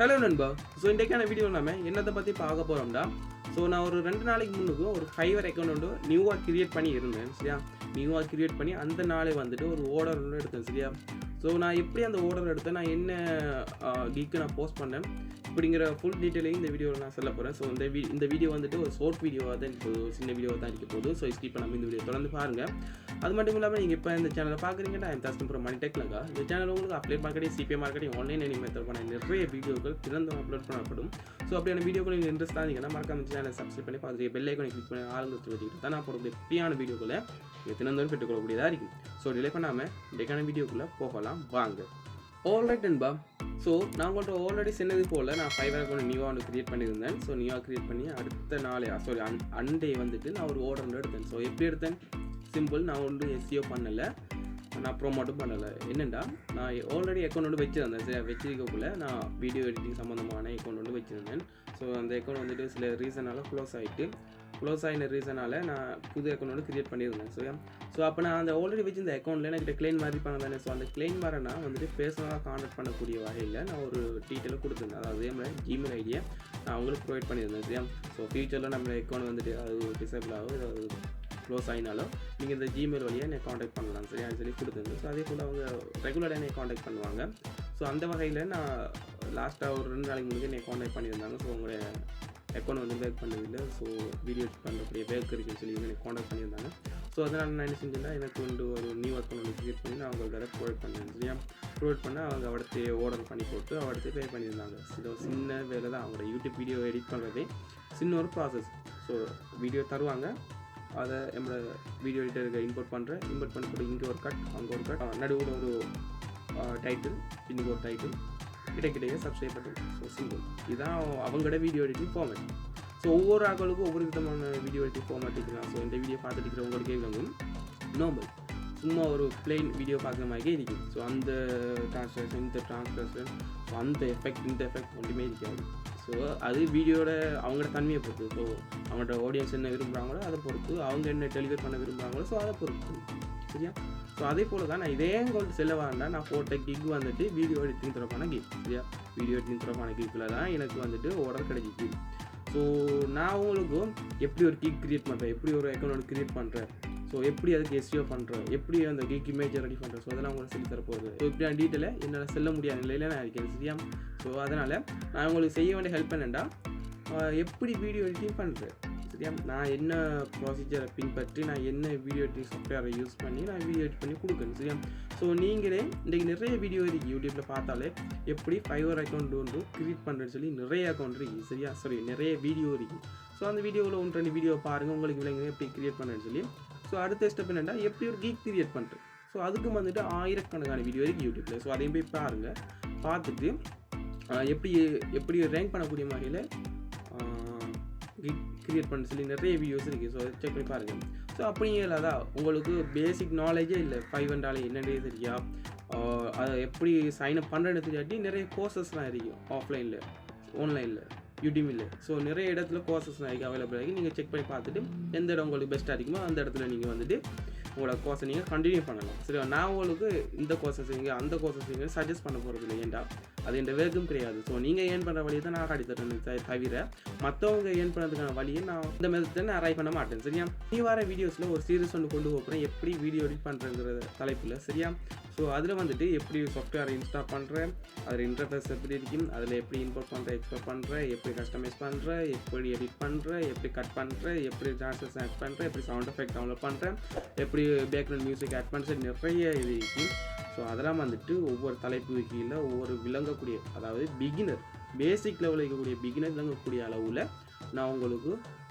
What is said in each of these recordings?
Hello நண்பா. So இன்றைக்கான video நம்ம என்னத்தை பற்றி பார்க்க போகிறோம்டா. ஸோ நான் ஒரு 2 நாளைக்கு முன்னுக்கு ஒரு ஃபைவர் அக்கௌண்ட் வந்து நியூவாக கிரியேட் பண்ணி இருந்தேன். சரியா, நியூவாக கிரியேட் பண்ணி அந்த நாளே வந்துட்டு ஒரு ஆர்டர் ஒன்று எடுத்தேன். சரியா, ஸோ நான் எப்படி அந்த ஆர்டர் எடுத்தேன், நான் என்ன கீக்கு நான் போஸ்ட் பண்ணேன் இப்படிங்கிற ஃபுல் டீட்டெயிலையும் இந்த வீடியோவில் நான் சொல்ல போகிறேன். ஸோ இந்த வீடியோ வந்துட்டு ஒரு ஷார்ட் வீடியோவாக தான் இப்போ சின்ன வீடியோவாக தான் இருக்க போகுது. ஸோ ஸ்கிப் பண்ணாமல் இந்த வீடியோ தொடர்ந்து பாருங்கள். அது மட்டும் இல்லாமல் நீங்கள் இப்போ இந்த சேனலை பார்க்குறீங்கன்னா தஸ்டம் மணி டெக்லங்கா. இந்த சேனல் உங்களுக்கு update marketing, CPI marketing, online எனிங் மெத்தட் பண்ண நிறைய வீடியோக்கள் திறந்து அப்லோட் பண்ணப்படும். ஸோ அப்படியான வீடியோக்கள் நீங்கள் இன்ட்ரெஸ்ட் ஆனீங்கன்னா மறக்காம சேனலை சப்ஸ்கிரைப் பண்ணி பார்த்துட்டு பெல் ஐக்கானை கிளிக் பண்ணி ஆளுங்க வச்சுக்கிட்டு தான் நான் போடக்கூடிய எப்படியான வீடியோக்களை நீங்கள் தினந்தோறும் பெற்றுக்கொள்ளக்கூடியதாக இருக்கும். ஸோ டிலே பண்ணாமல் இன்றைக்கான வீடியோக்குள்ளே போகலாம் வாங்க. ஆல்ரைட் நண்பா. ஸோ நான் உங்கள்கிட்ட ஆல்ரெடி சொன்னது போல் நான் ஃபைவர் அக்கௌண்ட் நியூவாக ஒன்று க்ரியேட் பண்ணியிருந்தேன். ஸோ நியூவாக க்ரியேட் பண்ணி அடுத்த நாளே அன்டே வந்துட்டு நான் ஒரு ஆர்டர் எடுத்தேன். ஸோ எப்படி எடுத்தேன், சிம்பிள். நான் ஒன்றும் எஸ்சிஓ பண்ணலை, நான் ப்ரோமோட்டும் பண்ணலை. என்னென்னா நான் ஆல்ரெடி அக்கௌண்ட் ஒன்று வச்சுருந்தேன். சரி, வச்சிருக்கக்குள்ள நான் வீடியோ எடிட்டிங் சம்மந்தமான அக்கௌண்ட் ஒன்று வச்சுருந்தேன். ஸோ அந்த அக்கௌண்ட் வந்துட்டு சில ரீசனால் க்ளோஸ் ஆகின ரீசனால் நான் புது அக்கௌண்ட் ஒன்று க்ரியேட் பண்ணியிருந்தேன். ஸோ அப்போ நான் அந்த ஆல்ரெடி வச்சு அக்கௌண்ட்டில் எனக்கு கிளைம் மாதிரி பண்ணதானே. ஸோ அந்த கிளைம் மாதிரி நான் வந்துட்டு பர்சனலாக கான்டாக்ட் பண்ணக்கூடிய வகையில் நான் ஒரு டீட்டெயிலாக கொடுத்துருந்தேன். அதாவது நம்மளோட ஜிமெயில் ஐடியை நான் அவங்களுக்கு ப்ரொவைட் பண்ணியிருந்தேன். சரியா, ஸோ ஃபியூச்சரில் நம்ம அக்கௌண்ட் வந்துட்டு அது டிசேபிள் ஆகும், அது க்ளோஸ் ஆகினாலும் நீங்கள் இந்த ஜிமெயில் வழியாக என்னை காண்டாக்ட் பண்ணலாம். சரியா சொல்லி கொடுத்துருந்தேன். ஸோ அதே போல் அவங்க ரெகுலராக என்னை காண்டாக்ட் பண்ணுவாங்க. ஸோ அந்த வகையில் நான் லாஸ்ட்டாக ஒரு 2 நாளைக்கு முன்னாடி என்னை காண்டாக்ட் பண்ணியிருந்தாங்க. ஸோ உங்களுடைய அக்கௌண்ட் வந்து பேக் பண்ணதில்லை, ஸோ வீடியோ பண்ணக்கூடிய பேக் இருக்குன்னு சொல்லி எனக்கு காண்டாக்ட் பண்ணியிருந்தாங்க. ஸோ அதனால் நான் என்ன செஞ்சேன்னா எனக்கு வந்து ஒரு நியூ அக்கௌண்ட் வந்து க்ரியேட் பண்ணி நான் அவங்களுக்கு ப்ரொவைட் பண்ணேன். சரியா, ப்ரொவைட் பண்ண அவங்க அவடத்தை ஆர்டர் பண்ணி போட்டு அவடத்தை பே பண்ணியிருந்தாங்க. ஸோ சின்ன வேலை தான், அவங்களோட யூடியூப் வீடியோ எடிட் பண்ணுறதே சின்ன ஒரு ப்ராசஸ். ஸோ வீடியோ தருவாங்க, அதை நம்மளோட வீடியோ எடிட்டருக்கு இம்போர்ட் பண்ணி இங்கே ஒரு கட் அங்கே ஒரு கட், நடுவில் ஒரு டைட்டில், இன்னைக்கு ஒரு டைட்டில், கிடைக்கிடையே சப்ஸ்கிரைப் பண்ணும். So simple. இதுதான் அவங்களோட வீடியோ எடிட்டிங் ஃபார்மேட். ஸோ ஒவ்வொரு ஆக்களுக்கும் ஒவ்வொரு விதமான வீடியோ எடிட்டிங் ஃபார்மேட் இருக்கலாம். ஸோ இந்த வீடியோ பார்த்துட்டு இருக்கிறவங்களுக்கே விளங்கும். நார்மல் சும்மா ஒரு பிளெயின் வீடியோ பார்க்குற மாதிரியே இருக்கும். ஸோ அந்த ட்ரான்ஸ்லேஷன், இந்த ட்ரான்ஸ்லேஷன், ஸோ அந்த எஃபெக்ட், இந்த எஃபெக்ட் ஒன்றுமே இருக்காது. ஸோ அது வீடியோட அவங்களோட தன்மையை பொறுத்து. ஸோ அவங்களோட ஆடியன்ஸ் என்ன விரும்புகிறாங்களோ அதை பொறுத்து, அவங்க என்ன டெலிவர் பண்ண விரும்புகிறாங்களோ ஸோ அதை பொறுத்து. சரியா, ஸோ அதே போல் தான் நான் இதே உங்களுக்கு செல்ல வேண்டாம். நான் போட்ட கிக் வந்துட்டு வீடியோ எடிட்டிங் தரப்பான கிக். சரியா, வீடியோ எடிட்டிங் தரப்பான கிக்கில் தான் எனக்கு வந்துட்டு ஆர்டர் கிடைச்சிச்சு. ஸோ நான் உங்களுக்கு எப்படி ஒரு கிக் க்ரியேட் பண்ணுறேன், எப்படி ஒரு அக்கௌண்ட் க்ரியேட் பண்ணுறேன், ஸோ எப்படி அதுக்கு எஸ்இஓ பண்ணுறேன், எப்படி அந்த கிக் இமேஜை ரெடி பண்ணுறேன், ஸோ அதெல்லாம் உங்களுக்கு சொல்லி தரப்போகுது. ஸோ இப்படி டீட்டெயிலை என்னால் செல்ல முடியாத நிலையில் நான் இருக்கேன். சரியா, ஸோ அதனால் நான் உங்களுக்கு செய்ய வேண்டிய ஹெல்ப் பண்ணேன்டா எப்படி வீடியோ எடிட்டிங் பண்ணுறேன். சரியா, நான் என்ன ப்ரொசீஜரை பின்பற்றி நான் என்ன வீடியோ எடிட்டிங் சாஃப்ட்வேரை யூஸ் பண்ணி நான் வீடியோ எடிட் பண்ணி கொடுக்கணும். சரியா, ஸோ நீங்களே இன்றைக்கி நிறைய வீடியோ இருக்குது யூடியூப்பில் பார்த்தாலே எப்படி ஃபைவர் அக்கௌண்ட் வந்து க்ரியேட் பண்ணுறேன்னு சொல்லி நிறைய அக்கௌண்ட் இருக்குது. சரியா, நிறைய வீடியோ இருக்குது. ஸோ அந்த வீடியோவில் 1-2 வீடியோ பாருங்கள், உங்களுக்கு விளங்குங்க எப்படி க்ரியேட் பண்ணுறேன்னு சொல்லி. ஸோ அடுத்த ஸ்டெப் என்னென்னா எப்படி ஒரு கீக் க்ரியேட் பண்ணுறேன். ஸோ அதுக்கும் வந்துட்டு ஆயிரக்கணக்கான வீடியோ இருக்குது யூடியூப்பில். ஸோ அதையும் போய் பாருங்கள். பார்த்துட்டு எப்படி ரேங்க் பண்ணக்கூடிய மாதிரியில் கிரியேட் பண்ண சொல்லி நிறைய வீடியோஸ் இருக்குது. ஸோ அதை செக் பண்ணி பாருங்கள். ஸோ அப்படியே இல்லாதா உங்களுக்கு பேசிக் நாலேஜே இல்லை, ஃபைவர்ண்டாலே என்னென்னே தெரியா, அதை எப்படி சைன் அப் பண்ணுறேன்னு தெரியாட்டி நிறைய கோர்சஸ்லாம் இருக்கும் ஆஃப்லைனில், ஆன்லைனில், யூடியூபில். ஸோ நிறைய இடத்துல கோர்சஸ்லாம் இருக்குது அவைலபிள் ஆகி. நீங்கள் செக் பண்ணி பார்த்துட்டு எந்த இடம் உங்களுக்கு பெஸ்ட்டாக இருக்குமோ அந்த இடத்துல நீங்கள் வந்துட்டு உங்களோட கோர்ஸை நீங்கள் கண்டினியூ பண்ணலாம். சரியா, நான் உங்களுக்கு இந்த கோர்ஸை செய்யுங்க அந்த கோர்ஸை செய்யுங்க சஜஸ்ட் பண்ண போகிறது இல்லை. ஏன்டா அது என் வேகம் கிடையாது. ஸோ நீங்கள் ஏர்ன் பண்ணுற வழியை தான் நான் காட்டி தரேன், தவிர மற்றவங்க ஏர்ன் பண்ணுறதுக்கான வழியை நான் இந்த மெத்தடை நான் ட்ரை பண்ண மாட்டேன். சரியா, நீ வர வீடியோஸில் ஒரு சீரியஸ் ஒன்று கொண்டு போகிறேன், எப்படி வீடியோ எடிட் பண்ணுறங்கிற தலைப்பில். சரியா, ஸோ அதில் வந்துட்டு எப்படி சாஃப்ட்வேரை இன்ஸ்டால் பண்ணுறேன், அதில் இன்டர்ஃபேஸ் எப்படி இருக்கும், அதில் எப்படி இம்போர்ட் பண்ணுறேன், எக்ஸ்போர்ட் பண்ணுறேன், எப்படி கஸ்டமைஸ் பண்ணுறேன், எப்படி எடிட் பண்ணுறேன், எப்படி கட் பண்ணுறேன், எப்படி ட்ரான்ஸ்லேஷன் ஆட் பண்ணுறேன், எப்படி சவுண்ட் எஃபெக்ட் டவுன்லோட் பண்ணுறேன், எப்படி பேக்ரவுண்ட் மியூசிக் ஆட் பண்ணுறேன், நிறைய இது இருக்குது. ஸோ அதெல்லாம் வந்துட்டு ஒவ்வொரு தலைப்பு கீழே ஒவ்வொரு விளங்கக்கூடிய, அதாவது பிகினர் பேசிக் லெவலில் இருக்கக்கூடிய பிகினர் விளங்கக்கூடிய அளவில் நான் உங்களுக்கு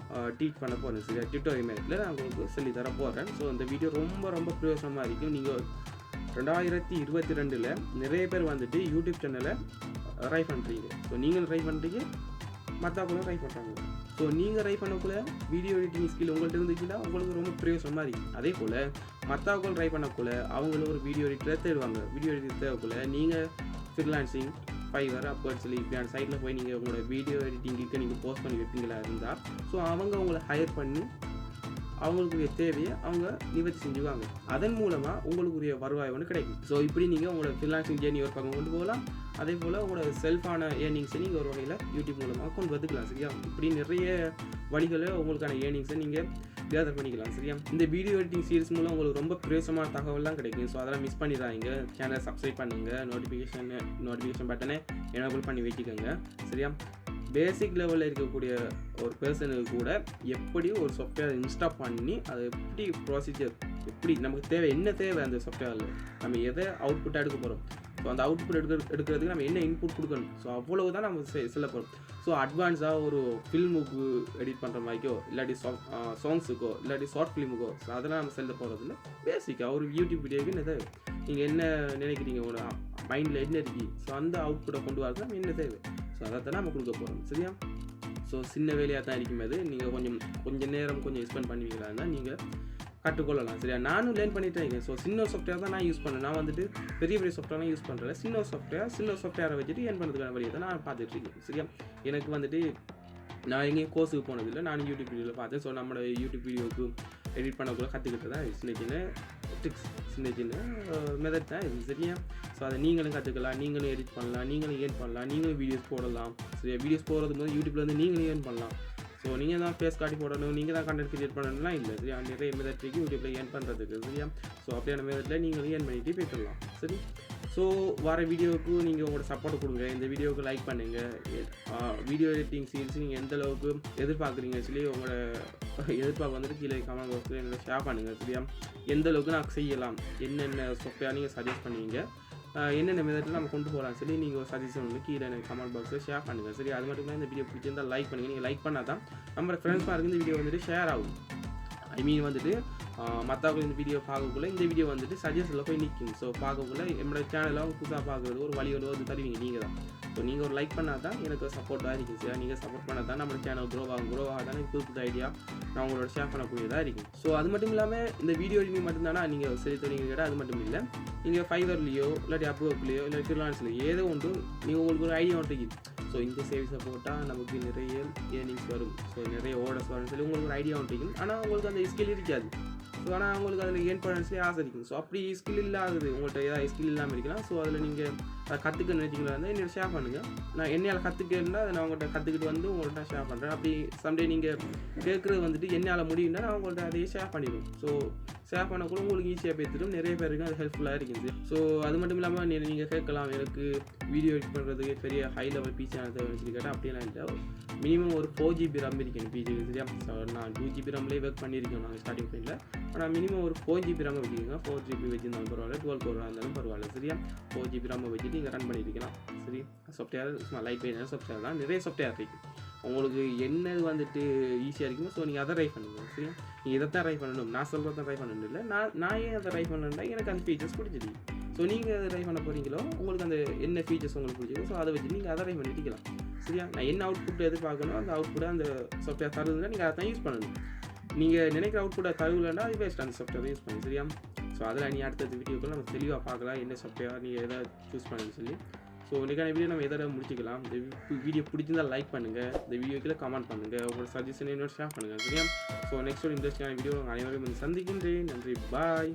டீச் பண்ண போகிறேன். சரியா, டியூட்டோரியல் மேத்தில் நான் உங்களுக்கு சொல்லி தர போகிறேன். ஸோ அந்த வீடியோ ரொம்ப பிரயோசனமாக இருக்கும். நீங்கள் 2022 நிறைய பேர் வந்துட்டு யூடியூப் சேனலை ட்ரை பண்ணுறீங்க. ஸோ நீங்கள் ட்ரை பண்ணுறீங்க, மற்றவங்களும் ட்ரை பண்ணுறாங்க. ஸோ நீங்கள் ட்ரை பண்ணக்குள்ள வீடியோ எடிட்டிங் ஸ்கில் உங்கள்கிட்ட இருந்துச்சுன்னா உங்களுக்கு ரொம்ப பிரயோசனமாக இருக்கும். அதே போல் மற்றவங்களும் ட்ரை பண்ணக்குள்ள அவங்களும் ஒரு வீடியோ எடிட்டரை தேடுவாங்க. வீடியோ எடிட்டர் தேவைக்குள்ள நீங்கள் ஃப்ரீலான்சிங், ஃபைவர், அப்போன்னு சொல்லி இப்படியான சைட்டில் போய் நீங்கள் உங்களோட வீடியோ எடிட்டிங்க்கு நீங்கள் போஸ்ட் பண்ணி வைப்பீங்களா இருந்தால், ஸோ அவங்க உங்களை ஹையர் பண்ணி அவங்களுக்குரிய தேவையை அவங்க நிவர்த்தி செஞ்சுவாங்க. அதன் மூலமாக உங்களுக்குரிய வருவாய் ஒன்று கிடைக்கும். ஸோ இப்படி நீங்கள் உங்களோட ஃப்ரீலான்சிங் ஜேர்னி ஒரு பக்கம் கொண்டு போகலாம். அதே போல் உங்களோட செல்ஃபான ஏர்னிங்ஸை நீங்கள் ஒரு வகையில் யூடியூப் மூலமாக கொண்டு வந்துக்கலாம். சரியா? இப்படி நிறைய வழிகளை உங்களுக்கான ஏர்னிங்ஸை நீங்கள் கேதர் பண்ணிக்கலாம். சரியா? இந்த வீடியோ எடிட்டிங் சீரிஸ் மூலம் உங்களுக்கு ரொம்ப பிரயோசமான தகவல்லாம் கிடைக்கும். ஸோ அதெல்லாம் மிஸ் பண்ணிடுறாங்க. சேனலை சப்ஸ்கிரைப் பண்ணுங்கள், நோட்டிஃபிகேஷன் பட்டனை எனேபிள் பண்ணி வச்சுக்கோங்க. சரியா? பேசிக் லெவலில் இருக்கக்கூடிய ஒரு பர்சனுக்கு கூட எப்படி ஒரு சாஃப்ட்வேர் இன்ஸ்டால் பண்ணி அதை எப்படி ப்ரொசீஜர் எப்படி நமக்கு தேவை என்ன தேவை அந்த சாஃப்ட்வேரில் நம்ம எதை அவுட்புட்டாக எடுக்க போகிறோம், ஸோ அந்த அவுட்புட் எடுக்கிறதுக்கு நம்ம என்ன இன்புட் கொடுக்கணும், ஸோ அவ்வளவு தான் நம்ம சொல்ல போகிறோம். ஸோ அட்வான்ஸாக ஒரு ஃபில்முக்கு எடிட் பண்ணுற மாதிரிக்கோ இல்லாட்டி சாங்ஸுக்கோ இல்லாட்டி ஷார்ட் ஃபிலிமுக்கோ, ஸோ அதெல்லாம் நம்ம செல்ல போகிறதில்ல. பேசிக்காக ஒரு யூடியூப் வீடியோக்கு என்ன தேவை, நீங்கள் என்ன நினைக்கிறீங்க, ஒரு மைண்டில் என்ன இருக்கு, ஸோ அந்த அவுட்புட்டை கொண்டு வரது நம்ம என்ன தேவை, ஸோ அதை தான் நம்ம கொடுக்க போகிறோம். சரியா? ஸோ சின்ன வேலையாக தான் இருக்கும்போது நீங்கள் கொஞ்சம் நேரம் ஸ்பெண்ட் பண்ணுவீங்களா நீங்கள் கற்றுக்கொள்ளலாம். சரியா? நானும் லேர்ன் பண்ணிட்டு இருக்கேன். ஸோ சின்ன சாஃப்ட்வேர் தான் நான் யூஸ் பண்ணேன். நான் வந்துட்டு பெரிய சாஃப்ட்வேர்லாம் யூஸ் பண்ணுறேன். சின்ன சாஃப்ட்வேரை வச்சுட்டு ஏர்ன் பண்ணுறதுக்கான வழியை தான் நான் பார்த்துட்டு இருக்கேன். சரியா? எனக்கு வந்துட்டு நான் எங்கேயும் கோர்ஸுக்கு போனதில்லை, நான் யூடியூப் வீடியோவில் பார்த்தேன். ஸோ நம்மளோட யூடியூப் வீடியோவுக்கு எடிட் பண்ணக்குள்ள கற்றுக்கிட்டு தான் சின்ன ட்ரிக்ஸ் சின்ன மெத்தட் தான் இது. சரியா? ஸோ அதை நீங்களும் கற்றுக்கலாம், நீங்களும் எடிட் பண்ணலாம், நீங்களும் ஏர்ன் பண்ணலாம், நீங்களும் வீடியோஸ் போடலாம். சரியா? வீடியோஸ் போடுறது போது யூடியூப்பில் வந்து நீங்களும் ஏர்ன் பண்ணலாம். ஸோ நீங்கள் தான் ஃபேஸ் காட்டி போடணும், நீங்கள் தான் கண்டென்ட் கிரியேட் பண்ணணும்லாம் இல்லை. சரியா? நிறைய மெத்தட் இருக்குது யூடியூப்பில் ஏர்ன் பண்ணுறதுக்கு. சரியா? ஸோ அப்படியான மெத்தடில் நீங்களும் ஏர்ன் பண்ணிட்டு போய்க்கலாம். சரி? ஸோ வர வீடியோவுக்கு நீங்கள் உங்களோட சப்போர்ட் கொடுங்க. இந்த வீடியோவுக்கு லைக் பண்ணுங்கள். வீடியோ எடிட்டிங் சீரிஸ் நீங்கள் எந்த அளவுக்கு எதிர்பார்க்குறீங்க சொல்லி உங்களோட எதிர்பார்ப்பு வந்துட்டு கீழே கமெண்ட் பாக்ஸில் என்னோட ஷேர் பண்ணுங்கள். சரியா? எந்த அளவுக்கு நான் செய்யலாம், என்னென்ன சாஃப்ட்வேர் நீங்கள் சஜஸ்ட் பண்ணுவீங்க, என்னென்ன மெத்தடில் நம்ம கொண்டு போகலாம் சொல்லி நீங்கள் ஒரு சஜஷன் வந்து கீழே எனக்கு கமெண்ட் பாக்ஸில் ஷேர் பண்ணுங்கள். சரி? அது மட்டும் இந்த வீடியோ பிடிச்சிருந்தால் லைக் பண்ணுங்கள். நீங்கள் லைக் பண்ணால் தான் நம்ம ஃப்ரெண்ட்ஸாக இருக்கு இந்த வீடியோ வந்துட்டு ஷேர் ஆகும். ஐ மீன் வந்துட்டு மற்றவங்க இந்த வீடியோ பார்க்கக்குள்ள இந்த வீடியோ வந்துட்டு சஜஷனில் போய் நிற்கும். ஸோ பார்க்கக்குள்ள என்னோட சேனலில் அவங்க புதுசாக பார்க்குறது ஒரு வழி வந்து தருவீங்க நீங்கள் தான். ஸோ நீங்கள் ஒரு லைக் பண்ணால் தான் எனக்கு சப்போர்ட்டாக இருக்கும். சரியா? நீங்கள் சப்போர்ட் பண்ணால் தான் நம்ம சேனல் க்ரோ ஆக தானே புது ஐடியா நான் உங்களோட ஷேர் பண்ணக்கூடியதாக இருக்கும். ஸோ அது மட்டும் இல்லாமல் இந்த வீடியோ எடிட்டிங் மட்டும்தானா நீங்கள் சரி தெரியுங்க கேட்டால் அது மட்டும் இல்லை. நீங்கள் ஃபைவர்லேயோ இல்லாட்டி அப்வொர்க்லேயோ இல்லை ஃப்ரீலான்ஸ்லையோ ஏதோ ஒன்று நீங்கள் உங்களுக்கு ஒரு ஐடியா ஒன்று இருக்குது. ஸோ இந்த சேவிங்ஸை போட்டால் நமக்கு நிறைய ஏர்னிங்ஸ் வரும், ஸோ நிறைய ஆர்டர்ஸ் வரும் சொல்லி உங்களுக்கு ஒரு ஐடியா ஒன்று இருக்கும். ஆனால் உங்களுக்கு அந்த ஸ்கில் இருக்காது. ஸோ ஆனால் உங்களுக்கு அதில் ஏர்ன் பண்ணன்ஸ்லேயே ஆசை இருக்கும். ஸோ அப்படி ஸ்கில் இல்லாதது உங்கள்கிட்ட ஏதாவது ஸ்கில் இல்லாமல் இருக்கலாம். ஸோ அதில் நீங்கள் அதை கற்றுக்க நினைச்சிங்களா இருந்தால் என்னோட ஷேர் பண்ணுங்கள். நான் என்னால் கற்றுக்கிறேன்னா அதை நான் உங்கள்கிட்ட கற்றுக்கிட்டு வந்து உங்கள்கிட்ட ஷேர் பண்ணுறேன். அப்படி சம்டே நீங்கள் கேட்குறது வந்துட்டு என்னால் முடியும்னா நான் உங்கள்கிட்ட அதையே ஷேர் பண்ணிடுவேன். ஸோ ஷேர் பண்ணக்கூட உங்களுக்கு ஈஸியாக பேசிடும், நிறைய பேருக்கு அது ஹெல்ப்ஃபுல்லாக இருக்குது. ஸோ அது மட்டும் இல்லாமல் நீங்கள் கேட்கலாம், எனக்கு வீடியோ எடிட் பண்ணுறதுக்கு பெரிய ஹை லெவல் பிசி தேவைன்னு கேட்டால் அப்படியெல்லாம் இல்லை. மினிமம் ஒரு 4 GB RAM இருக்கணும் பிஜிக்கு. சரியா? ஸோ நான் 2 GB RAMலேயே ஒர்க் பண்ணியிருக்கோம் நாங்கள் ஸ்டார்டிங் பாயிண்டில். ஆனால் மினிமம் ஒரு 4 GB RAM வச்சுக்கோங்க. 4 GB வச்சுருந்தாலும் பரவாயில்ல, 12 core இருந்தாலும் பரவாயில்ல. சரியா? 4 GB RAM வச்சுட்டு நீங்கள் ரன் பண்ணியிருக்கலாம். சரி? சாஃப்ட்வேர் சும்மா லைட் வெயிட்டான சாஃப்ட்வேர் தான், நிறைய சாஃப்ட்வேர் இருக்குது. உங்களுக்கு என்னது வந்துட்டு ஈஸியாக இருக்குமோ ஸோ நீங்கள் அதை ட்ரை பண்ணுங்கள். சரி? நீங்கள் இதை தான் ட்ரை பண்ணணும், நான் சொல்கிறத தான் ட்ரை பண்ணணும் இல்லை. நான் ஏன் அதை ட்ரை பண்ணேன்னா எனக்கு அந்த ஃபீச்சர்ஸ் பிடிச்சிருக்கு. ஸோ நீங்கள் அதை ட்ரை பண்ண போகிறீங்களோ உங்களுக்கு அந்த என்ன ஃபீச்சர்ஸ் உங்களுக்கு பிடிச்சிருக்கோ ஸோ அதை வச்சு நீங்கள் அதை ட்ரை பண்ணிக்கலாம். சரியா? நான் என்ன அவுட்புட் எதிர்பார்க்கணும் அந்த அவுட்புட்டை அந்த சாஃப்ட்வேர் தருதுன்னா நீங்கள் அதை தான் யூஸ் பண்ணணும். நீங்கள் நினைக்கிற அவுட்புட்டை தருவில்லைன்னா அது வேஸ்ட் அந்த சாஃப்ட்வேர் யூஸ் பண்ணி. சரியா? ஸோ அதில் நீ அடுத்தது வீடியோக்குள்ள நம்ம தெளிவாக பார்க்கலாம் என்ன சாஃப்ட்வேர் நீங்கள் எதை சூஸ் பண்ணுன்னு சொல்லி. ஸோ இன்றைக்கான வீடியோ நம்ம எதோட முடிச்சிக்கலாம். இந்த வீடியோ பிடிச்சிருந்தால் லைக் பண்ணுங்கள், இந்த வீடியோக்கில் கமெண்ட் பண்ணுங்கள், உங்களோட சஜஷன் என்னோட ஷேர் பண்ணுங்கள். சரியா? ஸோ நெக்ஸ்ட் ஒரு இன்ட்ரெஸ்டிங்கான வீடியோ அனைவரும் சந்திக்கின்றேன். நன்றி, பாய்.